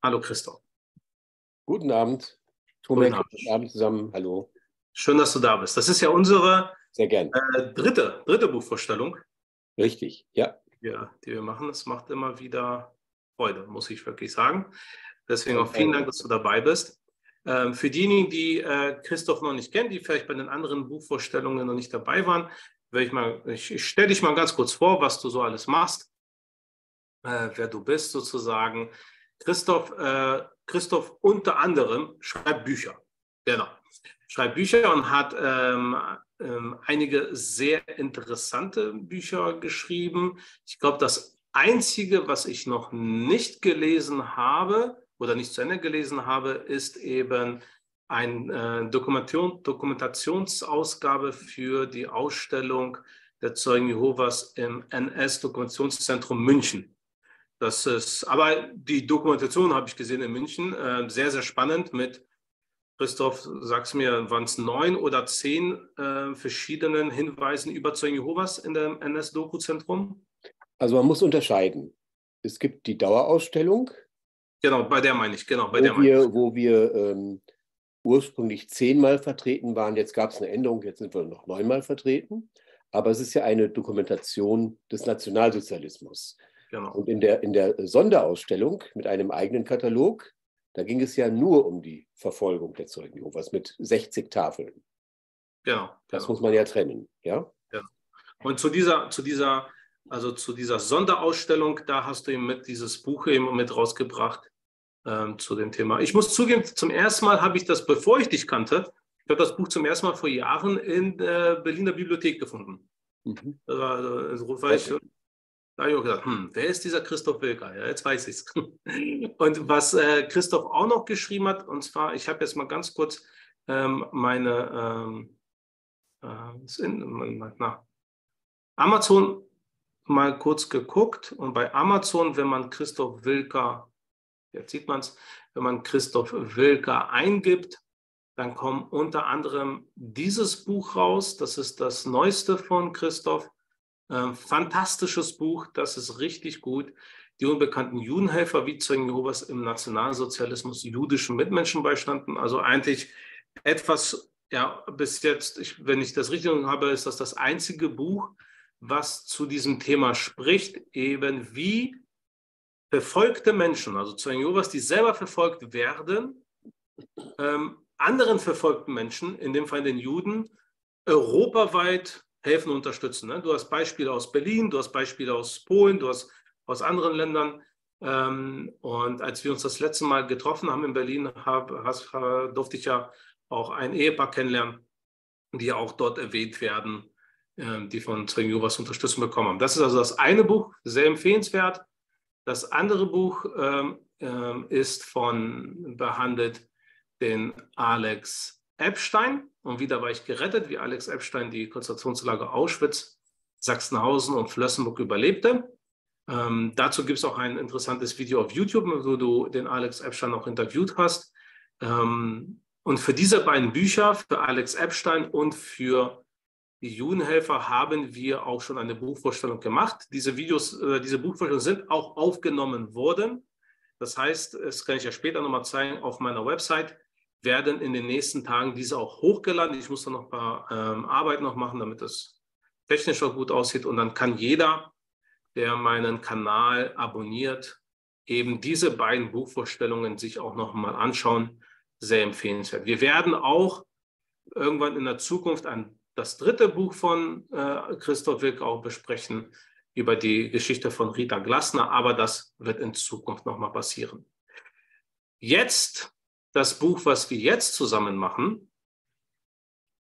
Hallo Christoph. Guten Abend. Guten Tomek, Abend. guten Abend zusammen. Hallo. Schön, dass du da bist. Das ist ja unsere Sehr gern. dritte Buchvorstellung, Richtig, ja. die wir machen. Es macht immer wieder Freude, muss ich wirklich sagen. Deswegen auch Von vielen Dank, allen. dass du dabei bist. Für diejenigen, die Christoph noch nicht kennen, die vielleicht bei den anderen Buchvorstellungen noch nicht dabei waren, ich stelle dich mal ganz kurz vor, was du so alles machst, wer du bist sozusagen. Christoph unter anderem schreibt Bücher. Genau. Schreibt Bücher und hat einige sehr interessante Bücher geschrieben. Ich glaube, das Einzige, was ich noch nicht gelesen habe oder nicht zu Ende gelesen habe, ist eben eine Dokumentationsausgabe für die Ausstellung der Zeugen Jehovas im NS-Dokumentationszentrum München. Aber die Dokumentation habe ich gesehen in München, sehr, sehr spannend mit Christoph, sag's mir, waren es 9 oder 10 verschiedenen Hinweisen über Zeugen Jehovas in dem NS-Doku-Zentrum? Also man muss unterscheiden. Es gibt die Dauerausstellung, Genau, bei der meine ich, genau, bei der meine ich. wo wir ursprünglich 10-mal vertreten waren. Jetzt gab es eine Änderung, jetzt sind wir noch 9-mal vertreten. Aber es ist ja eine Dokumentation des Nationalsozialismus. Genau, Und in der Sonderausstellung mit einem eigenen Katalog, da ging es ja nur um die Verfolgung der Zeugen Jehovas mit 60 Tafeln. genau. Das muss man ja trennen, ja? Ja. Und zu dieser Sonderausstellung, da hast du eben mit dieses Buch eben mit rausgebracht zu dem Thema. Ich muss zugeben, zum ersten Mal habe ich das, bevor ich dich kannte, ich habe das Buch zum ersten Mal vor Jahren in der Berliner Bibliothek gefunden. Mhm. Da habe ich auch gedacht, wer ist dieser Christoph Wilker? Ja, jetzt weiß ich es. Und was Christoph auch noch geschrieben hat, und zwar, ich habe jetzt mal ganz kurz nach Amazon mal kurz geguckt. Und bei Amazon, wenn man Christoph Wilker, jetzt sieht man es, wenn man Christoph Wilker eingibt, dann kommt unter anderem dieses Buch raus. Das ist das neueste von Christoph. Fantastisches Buch, das ist richtig gut. Die unbekannten Judenhelfer, wie Zeugen Jehovas im Nationalsozialismus jüdischen Mitmenschen beistanden. Also eigentlich etwas, ja, bis jetzt, wenn ich das richtig habe, ist das einzige Buch, was zu diesem Thema spricht, eben wie verfolgte Menschen, also Zeugen Jehovas, die selber verfolgt werden, anderen verfolgten Menschen, in dem Fall den Juden, europaweit helfen und unterstützen. Ne? Du hast Beispiele aus Berlin, du hast Beispiele aus Polen, du hast aus anderen Ländern. Und als wir uns das letzte Mal getroffen haben in Berlin, durfte ich ja auch ein Ehepaar kennenlernen, die auch dort erwähnt werden, die von Zeugen Jehovas Unterstützung bekommen haben. Das ist also das eine Buch, sehr empfehlenswert. Das andere Buch behandelt den Alex Epstein. Und wieder war ich gerettet, wie Alex Epstein die Konzentrationslager Auschwitz, Sachsenhausen und Flossenburg überlebte. Dazu gibt es auch ein interessantes Video auf YouTube, wo du den Alex Epstein auch interviewt hast. Und für diese beiden Bücher, für Alex Epstein und für die Judenhelfer, haben wir auch schon eine Buchvorstellung gemacht. Diese Buchvorstellungen sind auch aufgenommen worden. Das heißt, das kann ich ja später nochmal zeigen, auf meiner Website werden in den nächsten Tagen diese auch hochgeladen. Ich muss da noch ein paar Arbeit noch machen, damit es technisch auch gut aussieht. Und dann kann jeder, der meinen Kanal abonniert, eben diese beiden Buchvorstellungen sich auch noch mal anschauen. Sehr empfehlenswert. Wir werden auch irgendwann in der Zukunft das dritte Buch von Christoph Wilker auch besprechen, über die Geschichte von Rita Glasner, aber das wird in Zukunft noch mal passieren. Jetzt, das Buch, was wir jetzt zusammen machen,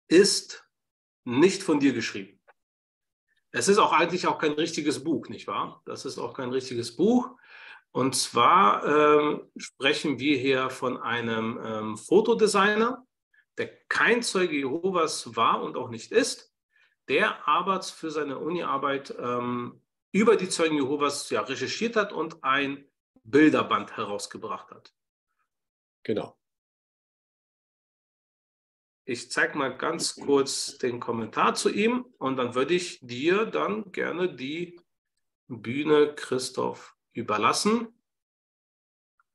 ist nicht von dir geschrieben. Es ist auch eigentlich auch kein richtiges Buch, nicht wahr? Das ist auch kein richtiges Buch. Und zwar sprechen wir hier von einem Fotodesigner, der kein Zeuge Jehovas war und auch nicht ist, der aber für seine Uni-Arbeit über die Zeugen Jehovas ja recherchiert hat und ein Bilderband herausgebracht hat. Genau. Ich zeige mal ganz kurz den Kommentar zu ihm und dann würde ich dir dann gerne die Bühne, Christoph, überlassen.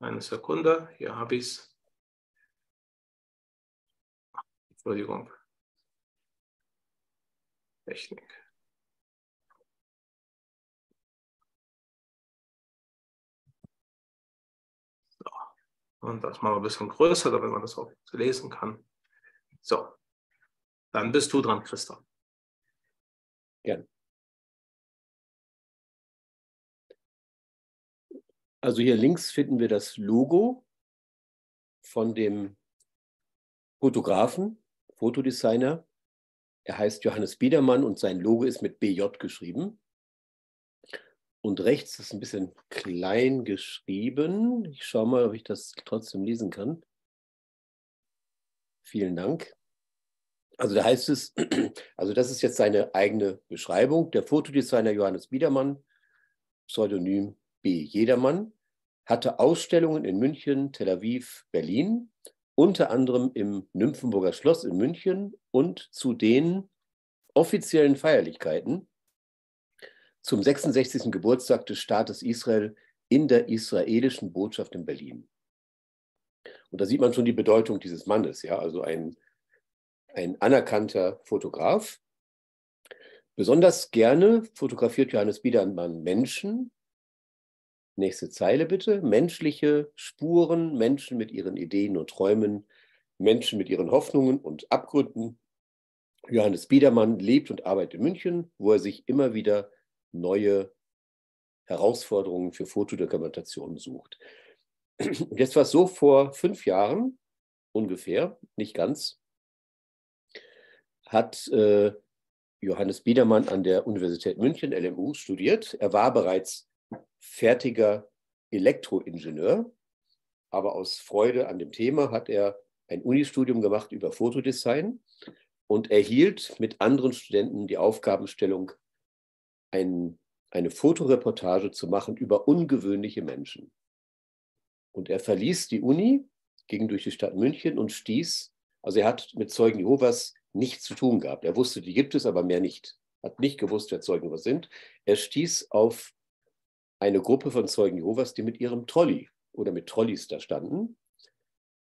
Eine Sekunde, hier habe ich es. Entschuldigung. Technik. So. Und das machen wir ein bisschen größer, damit man das auch lesen kann. So, dann bist du dran, Christoph. Gerne. Also hier links finden wir das Logo von dem Fotografen, Fotodesigner. Er heißt Johannes Biedermann und sein Logo ist mit BJ geschrieben. Und rechts ist ein bisschen klein geschrieben. Ich schaue mal, ob ich das trotzdem lesen kann. Vielen Dank. Also da heißt es, also das ist jetzt seine eigene Beschreibung. Der Fotodesigner Johannes Biedermann, Pseudonym B. Jedermann, hatte Ausstellungen in München, Tel Aviv, Berlin, unter anderem im Nymphenburger Schloss in München und zu den offiziellen Feierlichkeiten zum 66. Geburtstag des Staates Israel in der israelischen Botschaft in Berlin. Und da sieht man schon die Bedeutung dieses Mannes, ja, also ein anerkannter Fotograf. Besonders gerne fotografiert Johannes Biedermann Menschen. Nächste Zeile bitte. Menschliche Spuren, Menschen mit ihren Ideen und Träumen, Menschen mit ihren Hoffnungen und Abgründen. Johannes Biedermann lebt und arbeitet in München, wo er sich immer wieder neue Herausforderungen für Fotodokumentation sucht. Und jetzt war es so, vor 5 Jahren ungefähr, nicht ganz, hat Johannes Biedermann an der Universität München, LMU, studiert. Er war bereits fertiger Elektroingenieur, aber aus Freude an dem Thema hat er ein Unistudium gemacht über Fotodesign und erhielt mit anderen Studenten die Aufgabenstellung, eine Fotoreportage zu machen über ungewöhnliche Menschen. Und er verließ die Uni, ging durch die Stadt München und stieß, also er hat mit Zeugen Jehovas nichts zu tun gehabt. Er wusste, die gibt es, aber mehr nicht. Hat nicht gewusst, wer Zeugen Jehovas sind. Er stieß auf eine Gruppe von Zeugen Jehovas, die mit ihrem Trolley oder mit Trolleys da standen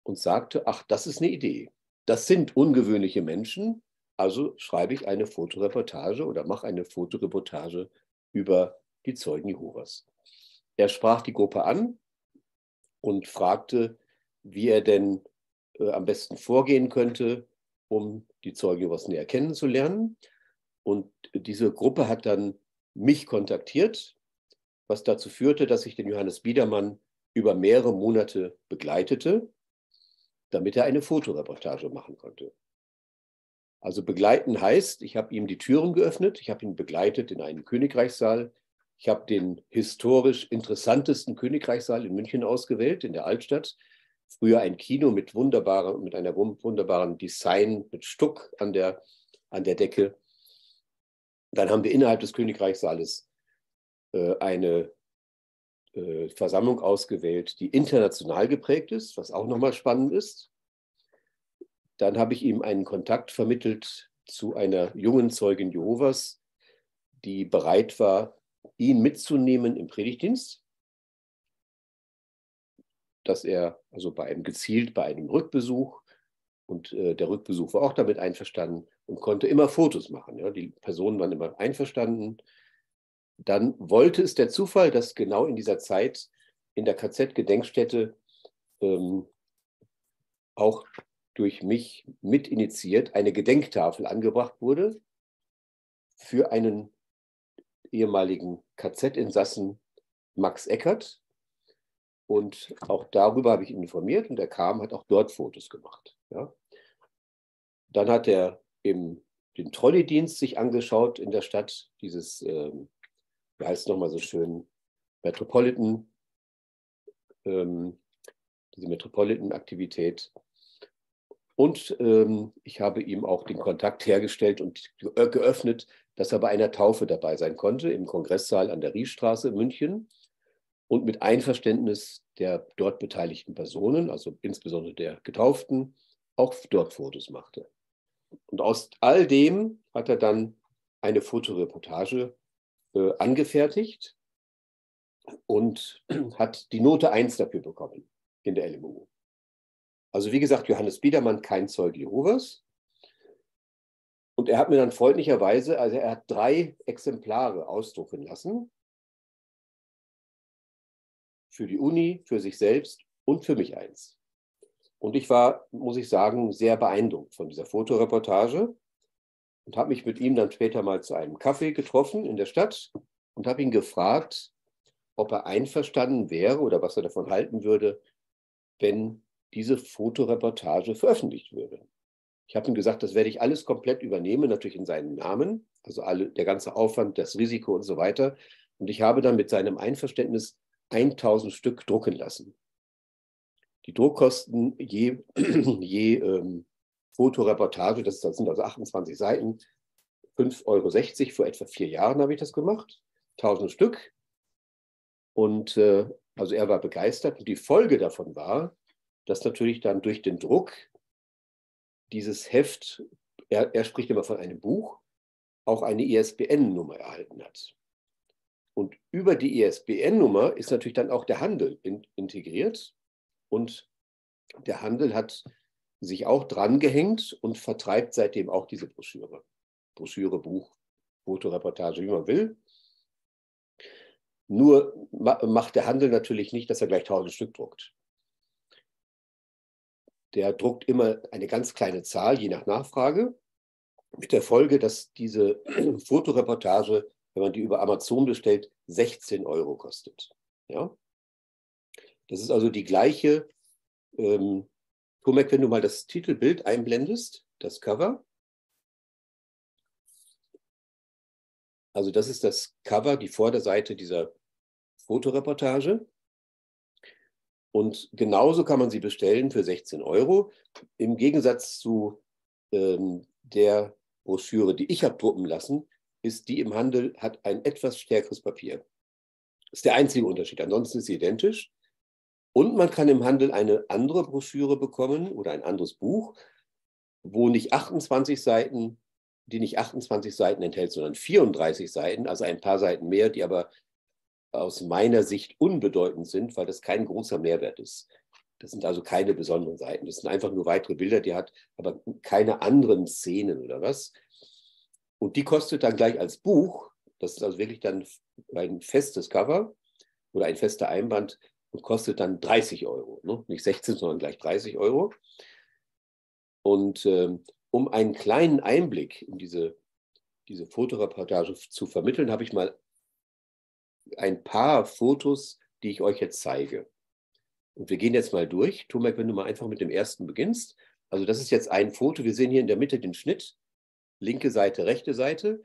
und sagte, ach, das ist eine Idee. Das sind ungewöhnliche Menschen, also schreibe ich eine Fotoreportage oder mache eine Fotoreportage über die Zeugen Jehovas. Er sprach die Gruppe an und fragte, wie er denn am besten vorgehen könnte, um die Zeugen Jehovas näher kennenzulernen. Und diese Gruppe hat dann mich kontaktiert, was dazu führte, dass ich den Johannes Biedermann über mehrere Monate begleitete, damit er eine Fotoreportage machen konnte. Also begleiten heißt, ich habe ihm die Türen geöffnet, ich habe ihn begleitet in einen Königreichssaal, ich habe den historisch interessantesten Königreichssaal in München ausgewählt, in der Altstadt. Früher ein Kino mit einer wunderbaren Design, mit Stuck an der Decke. Dann haben wir innerhalb des Königreichssaales eine Versammlung ausgewählt, die international geprägt ist, was auch nochmal spannend ist. Dann habe ich ihm einen Kontakt vermittelt zu einer jungen Zeugin Jehovas, die bereit war, ihn mitzunehmen im Predigtdienst, dass er also bei einem Rückbesuch, und der Rückbesuch war auch damit einverstanden und konnte immer Fotos machen. Ja, die Personen waren immer einverstanden. Dann wollte es der Zufall, dass genau in dieser Zeit in der KZ-Gedenkstätte auch durch mich mitinitiiert eine Gedenktafel angebracht wurde für einen ehemaligen KZ-Insassen Max Eckert. Und auch darüber habe ich ihn informiert und er kam, hat auch dort Fotos gemacht. Ja. Dann hat er eben den Trolleydienst sich angeschaut in der Stadt, dieses, wie heißt es nochmal so schön, diese Metropolitan-Aktivität. Und ich habe ihm auch den Kontakt hergestellt und geöffnet, dass er bei einer Taufe dabei sein konnte, im Kongresssaal an der Riechstraße in München und mit Einverständnis der dort beteiligten Personen, also insbesondere der Getauften, auch dort Fotos machte. Und aus all dem hat er dann eine Fotoreportage angefertigt und hat die Note 1 dafür bekommen in der LMU. Also wie gesagt, Johannes Biedermann, kein Zeuge Jehovas. Und er hat mir dann freundlicherweise, also er hat 3 Exemplare ausdrucken lassen. Für die Uni, für sich selbst und für mich eins. Und ich war, muss ich sagen, sehr beeindruckt von dieser Fotoreportage und habe mich mit ihm dann später mal zu einem Kaffee getroffen in der Stadt und habe ihn gefragt, ob er einverstanden wäre oder was er davon halten würde, wenn diese Fotoreportage veröffentlicht würde. Ich habe ihm gesagt, das werde ich alles komplett übernehmen, natürlich in seinem Namen, also der ganze Aufwand, das Risiko und so weiter. Und ich habe dann mit seinem Einverständnis 1000 Stück drucken lassen. Die Druckkosten je Fotoreportage, das sind also 28 Seiten, 5,60 €. Vor etwa 4 Jahren habe ich das gemacht, 1000 Stück. Und also er war begeistert. Und die Folge davon war, dass natürlich dann durch den Druck dieses Heft, er spricht immer von einem Buch, auch eine ISBN-Nummer erhalten hat. Und über die ISBN-Nummer ist natürlich dann auch der Handel integriert. Und der Handel hat sich auch dran gehängt und vertreibt seitdem auch diese Broschüre. Broschüre, Buch, Fotoreportage, wie man will. Nur macht der Handel natürlich nicht, dass er gleich 1000 Stück druckt. Der druckt immer eine ganz kleine Zahl, je nach Nachfrage, mit der Folge, dass diese Fotoreportage, wenn man die über Amazon bestellt, 16 € kostet. Ja? Das ist also die gleiche, Tomek, wenn du mal das Titelbild einblendest, das Cover. Also das ist das Cover, die Vorderseite dieser Fotoreportage. Und genauso kann man sie bestellen für 16 €. Im Gegensatz zu der Broschüre, die ich habe drucken lassen, ist die im Handel, hat ein etwas stärkeres Papier. Das ist der einzige Unterschied. Ansonsten ist sie identisch. Und man kann im Handel eine andere Broschüre bekommen oder ein anderes Buch, wo nicht 28 Seiten, die nicht 28 Seiten enthält, sondern 34 Seiten, also ein paar Seiten mehr, die aber aus meiner Sicht unbedeutend sind, weil das kein großer Mehrwert ist. Das sind also keine besonderen Seiten. Das sind einfach nur weitere Bilder, die hat aber keine anderen Szenen oder was. Und die kostet dann gleich als Buch, das ist also wirklich dann ein festes Cover oder ein fester Einband und kostet dann 30 €. Ne? Nicht 16, sondern gleich 30 €. Und um einen kleinen Einblick in diese Fotoreportage zu vermitteln, habe ich mal ein paar Fotos, die ich euch jetzt zeige. Und wir gehen jetzt mal durch. Tomek, wenn du mal einfach mit dem ersten beginnst. Also das ist jetzt ein Foto. Wir sehen hier in der Mitte den Schnitt. Linke Seite, rechte Seite.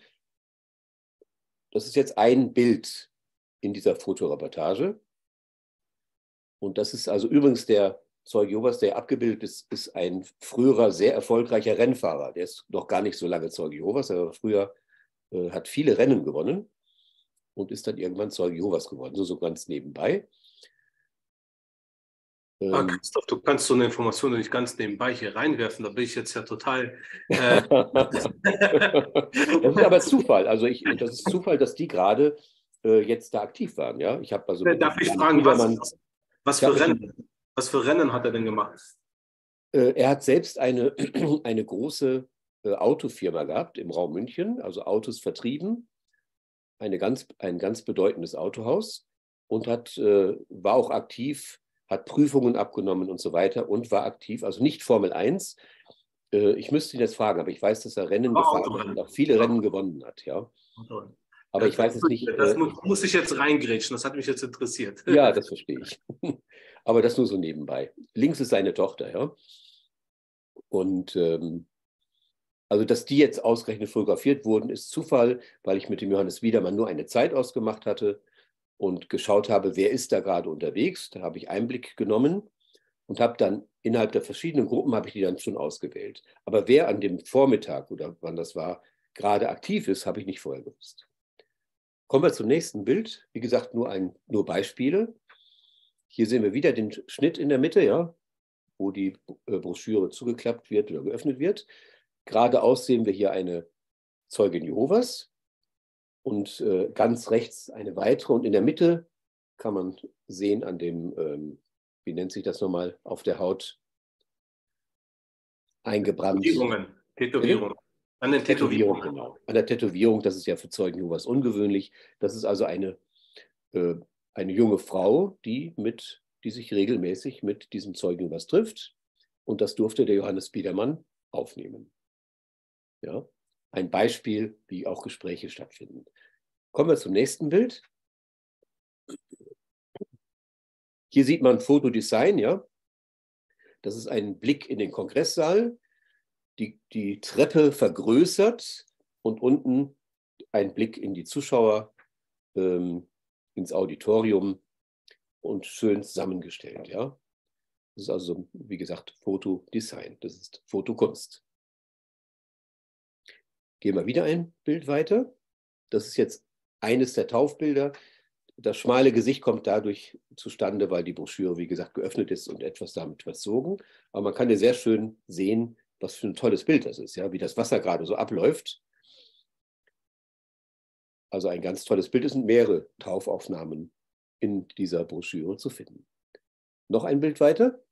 Das ist jetzt ein Bild in dieser Fotoreportage. Und das ist also übrigens der Zeuge Jehovas, der abgebildet ist ein früherer, sehr erfolgreicher Rennfahrer. Der ist noch gar nicht so lange Zeuge Jehovas, aber früher hat viele Rennen gewonnen und ist dann irgendwann Zeuge Jehovas geworden, so ganz nebenbei. Christoph, du kannst so eine Information nicht ganz nebenbei hier reinwerfen, da bin ich jetzt ja total. Das ist aber Zufall. Also das ist Zufall, dass die gerade jetzt da aktiv waren. Ja? Ich habe also Darf ich fragen, was für Rennen hat er denn gemacht? Er hat selbst eine große Autofirma gehabt im Raum München, also Autos vertrieben, ein ganz bedeutendes Autohaus und war auch aktiv, hat Prüfungen abgenommen und so weiter und war aktiv, also nicht Formel 1. Ich müsste ihn jetzt fragen, aber ich weiß, dass er Rennen gefahren hat und auch viele Rennen gewonnen hat. Ja. Aber ich weiß es nicht. Das muss ich jetzt reingrätschen, das hat mich jetzt interessiert. Ja, das verstehe ich. Aber das nur so nebenbei. Links ist seine Tochter, ja. Und also, dass die jetzt ausgerechnet fotografiert wurden, ist Zufall, weil ich mit dem Johannes Biedermann nur eine Zeit ausgemacht hatte und geschaut habe, wer ist da gerade unterwegs. Da habe ich Einblick genommen und habe dann innerhalb der verschiedenen Gruppen, habe ich die dann schon ausgewählt. Aber wer an dem Vormittag oder wann das war, gerade aktiv ist, habe ich nicht vorher gewusst. Kommen wir zum nächsten Bild. Wie gesagt, nur Beispiele. Hier sehen wir wieder den Schnitt in der Mitte, ja, wo die Broschüre zugeklappt wird oder geöffnet wird. Geradeaus sehen wir hier eine Zeugin Jehovas und ganz rechts eine weitere. Und in der Mitte kann man sehen an dem, wie nennt sich das nochmal, auf der Haut eingebrannt. Tätowierungen. An den Tätowierung, Tätowierungen. genau. An der Tätowierung, das ist ja für Zeugen Jehovas ungewöhnlich. Das ist also eine junge Frau, die sich regelmäßig mit diesem Zeugen Jehovas trifft. Und das durfte der Johannes Biedermann aufnehmen. Ja? Ein Beispiel, wie auch Gespräche stattfinden. Kommen wir zum nächsten Bild. Hier sieht man Fotodesign, ja. Das ist ein Blick in den Kongresssaal. Die Treppe vergrößert und unten ein Blick in die Zuschauer, ins Auditorium und schön zusammengestellt, ja. Das ist also, wie gesagt, Fotodesign. Das ist Fotokunst. Gehen wir wieder ein Bild weiter. Das ist jetzt eines der Taufbilder. Das schmale Gesicht kommt dadurch zustande, weil die Broschüre, wie gesagt, geöffnet ist und etwas damit verzogen. Aber man kann ja sehr schön sehen, was für ein tolles Bild das ist, ja, wie das Wasser gerade so abläuft. Also ein ganz tolles Bild. Es sind mehrere Taufaufnahmen in dieser Broschüre zu finden. Noch ein Bild weiter.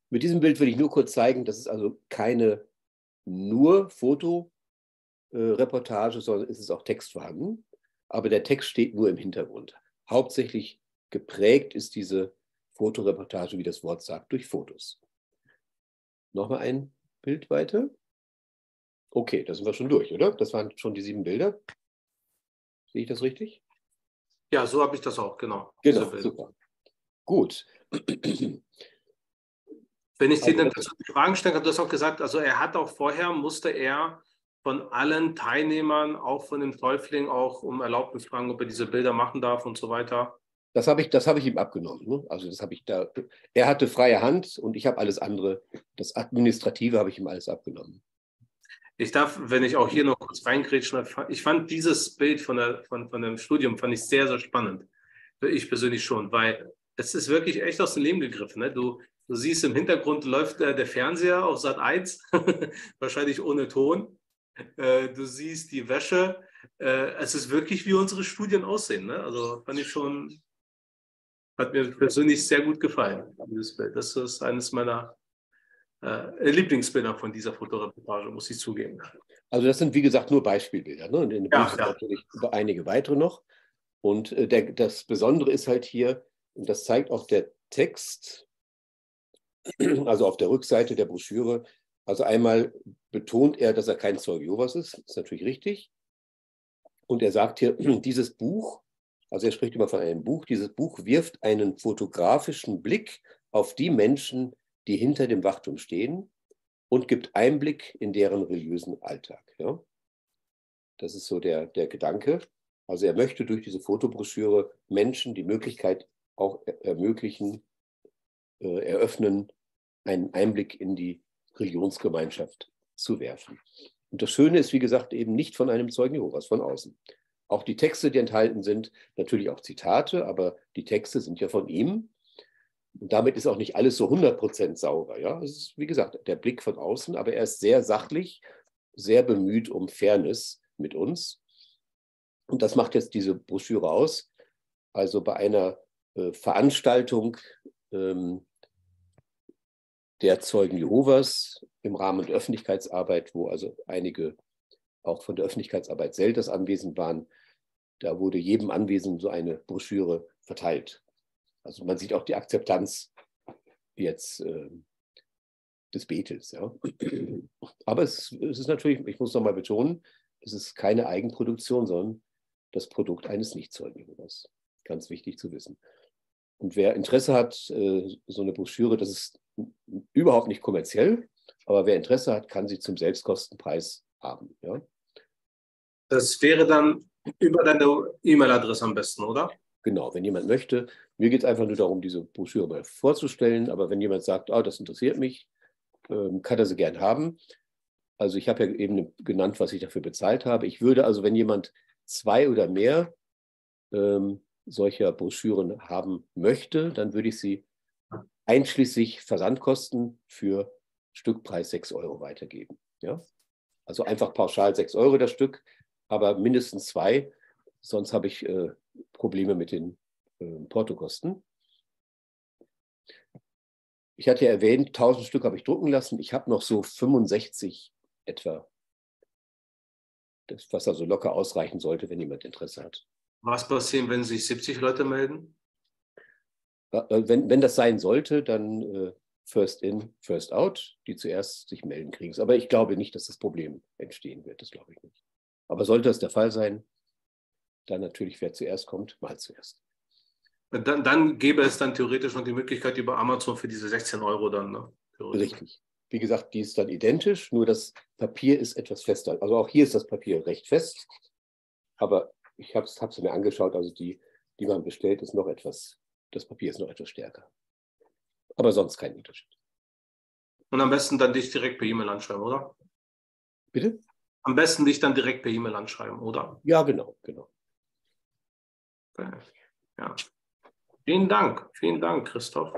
Mit diesem Bild will ich nur kurz zeigen, das ist also keine nur Fotoreportage, sondern es ist auch Text vorhanden. Aber der Text steht nur im Hintergrund. Hauptsächlich geprägt ist diese Fotoreportage, wie das Wort sagt, durch Fotos. Nochmal ein Bild weiter. Okay, da sind wir schon durch, oder? Das waren schon die 7 Bilder. Sehe ich das richtig? Ja, so habe ich das auch, genau. Genau, super. Gut. Wenn ich dir dann dazu Fragen stellen kann, du hast auch gesagt, also er hat auch vorher, musste er von allen Teilnehmern, auch von den Täuflingen, auch um Erlaubnis fragen, ob er diese Bilder machen darf und so weiter. Das habe ich ihm abgenommen. Ne? Also das habe ich da. Er hatte freie Hand und ich habe alles andere. Das Administrative habe ich ihm alles abgenommen. Ich darf, wenn ich auch hier noch kurz reingrätschen, ich fand dieses Bild von dem Studium fand ich sehr, sehr spannend. Ich persönlich schon, weil es ist wirklich echt aus dem Leben gegriffen. Ne? Du siehst im Hintergrund läuft der Fernseher auf Sat 1, wahrscheinlich ohne Ton. Du siehst die Wäsche. Es ist wirklich, wie unsere Studien aussehen. Ne? Also fand ich schon, hat mir persönlich sehr gut gefallen, dieses Bild. Das ist eines meiner Lieblingsbilder von dieser Fotoreportage, muss ich zugeben. Also das sind, wie gesagt, nur Beispielbilder. Ne? Und in dem Buch sind Ja. natürlich einige weitere noch. Und das Besondere ist halt hier, und das zeigt auch der Text, also auf der Rückseite der Broschüre, also einmal betont er, dass er kein Zeuge Jehovas ist, ist natürlich richtig. Und er sagt hier, dieses Buch, also er spricht immer von einem Buch, dieses Buch wirft einen fotografischen Blick auf die Menschen, die hinter dem Wachturm stehen und gibt Einblick in deren religiösen Alltag. Ja? Das ist so der Gedanke. Also er möchte durch diese Fotobroschüre Menschen die Möglichkeit auch eröffnen, einen Einblick in die Religionsgemeinschaft zu werfen. Und das Schöne ist, wie gesagt, eben nicht von einem Zeugen Jehovas, von außen. Auch die Texte, die enthalten sind, natürlich auch Zitate, aber die Texte sind ja von ihm. Und damit ist auch nicht alles so 100% sauber. Ja? Es ist, wie gesagt, der Blick von außen, aber er ist sehr sachlich, sehr bemüht um Fairness mit uns. Und das macht jetzt diese Broschüre aus. Also bei einer Veranstaltung der Zeugen Jehovas im Rahmen der Öffentlichkeitsarbeit, wo also einige auch von der Öffentlichkeitsarbeit Selters anwesend waren, da wurde jedem Anwesenden so eine Broschüre verteilt. Also man sieht auch die Akzeptanz jetzt des Betels. Ja. Aber es ist natürlich, ich muss nochmal betonen, es ist keine Eigenproduktion, sondern das Produkt eines Nicht-Zeugen Jehovas. Ganz wichtig zu wissen. Und wer Interesse hat, so eine Broschüre, das ist überhaupt nicht kommerziell, aber wer Interesse hat, kann sie zum Selbstkostenpreis haben. Ja? Das wäre dann über deine E-Mail-Adresse am besten, oder? Genau, wenn jemand möchte. Mir geht es einfach nur darum, diese Broschüre mal vorzustellen. Aber wenn jemand sagt, oh, das interessiert mich, kann er sie gern haben. Also ich habe ja eben genannt, was ich dafür bezahlt habe. Ich würde also, wenn jemand 2 oder mehr solcher Broschüren haben möchte, dann würde ich sie einschließlich Versandkosten für Stückpreis 6 € weitergeben. Ja? Also einfach pauschal 6 € das Stück, aber mindestens 2, sonst habe ich Probleme mit den Portokosten. Ich hatte ja erwähnt, 1000 Stück habe ich drucken lassen. Ich habe noch so 65 etwa. Das, was also locker ausreichen sollte, wenn jemand Interesse hat. Was passiert, wenn sich 70 Leute melden? Wenn das sein sollte, dann first in, first out, die zuerst sich melden, kriegen es. Aber ich glaube nicht, dass das Problem entstehen wird. Das glaube ich nicht. Aber sollte das der Fall sein, dann natürlich, wer zuerst kommt, mal zuerst. Dann gäbe es dann theoretisch noch die Möglichkeit über Amazon für diese 16 € dann, ne? Richtig. Wie gesagt, die ist dann identisch, nur das Papier ist etwas fester. Also auch hier ist das Papier recht fest, aber ich habe es mir angeschaut, also die man bestellt, ist noch etwas, das Papier ist noch etwas stärker. Aber sonst kein Unterschied. Und am besten dann dich direkt per E-Mail anschreiben, oder? Bitte? Am besten dich dann direkt per E-Mail anschreiben, oder? Ja, genau. Okay. Ja. Vielen Dank, Christoph.